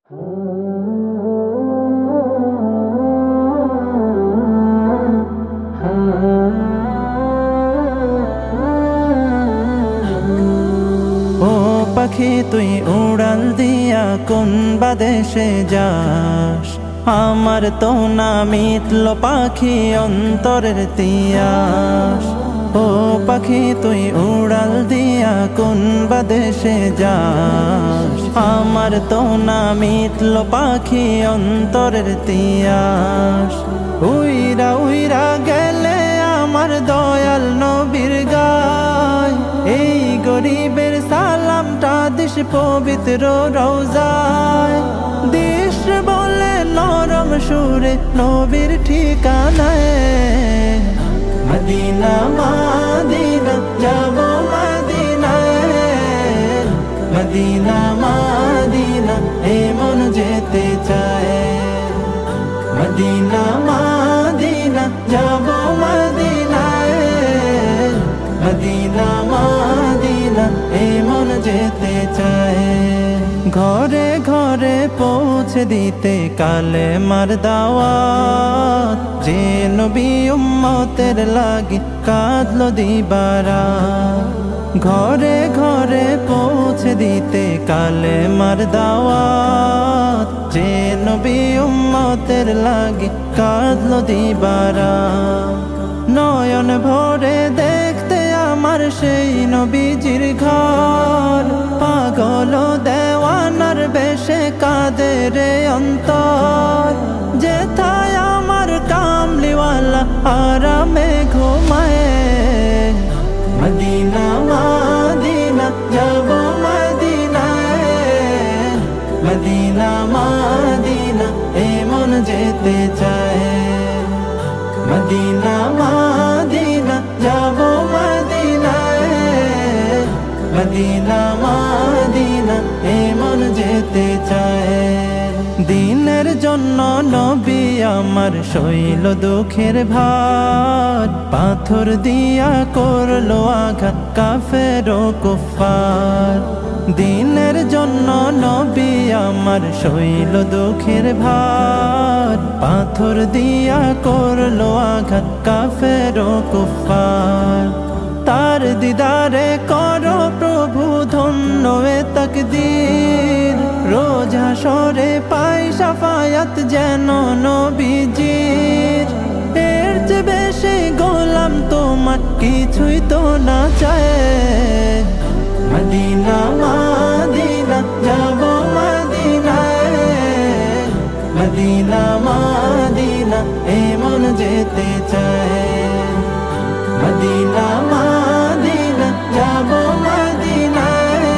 পাখি তুই উড়াল দিয়া কোন বাদেশে যাস, আমার তো না মিটলো পাখি অন্তরের তিয়াস। ও পাখি তুই উড়াল দিয়া কোন বাদেশে যাস, আমার তো না মিটলো পাখি অন্তরের তিয়াস। উইরা উইরা গেলে আমার দয়াল নবীর গায়, এই গরিবের সালামটা দিস পবিত্র রওজায়। দিস বলে নরম সুরে নবীর ঠিকানায়, মদিনা মদিনা যাব মদিনায়, মদিনা মদিনা এ মন যেতে চায়। মদিনা মদিনা যাব মদিনায়, মদিনা মদিনা এ মন যেতে চায়। ঘরে ঘরে পৌঁছে দিতে কালে মার দাওয়াত, যে নবী উম্মতের লাগি কাঁদলো দিবারাত। ঘরে ঘরে পৌঁছে দিতে কালে মার দাওয়াত, যে নবী উম্মতের লাগি কাঁদলো দিবারাত। নয়ন ভরে দেখতে আমার সেই নবীজির ঘর, পাগল দেওয়ানার বেশে কাঁদে রে অন্তর। যেথায় আমার কামলিওয়ালা আরামে ঘুমায়, মদিনা মদিনা যাব মদিনায়, মদিনা মদিনা এ মন যেতে চায়। মদিনা মদিনা যাব মদিনায়, মদিনা মদিনা এ মন যেতে চায়। দিনের জন্য নবী আমার সইল দুঃখের ভার, পাথর দিয়া করলো আঘাত কাফের ও কুফার। দিনের জন্য নবী আমার সইল দুঃখের ভার, পাথর দিয়া করলো আঘাত কাফের ও কুফার। তার দিদারে করো প্রভু ধন্য এ তাকদীর, রোজ হাসরে পাই শাফায়াত যেন নবীজির। এর চেয়ে বেশি গোলাম তোমার কিছুই তো না চায়। মদিনা মদিনা যাব মদিনায়, মদিনা মদিনা এ মন যেতে চায়। মদিনা মদিনা যাব মদিনায়,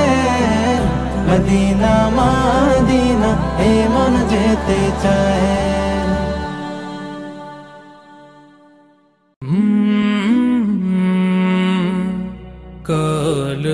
মদিনা মদিনা এ মন যেতে চায়। কাল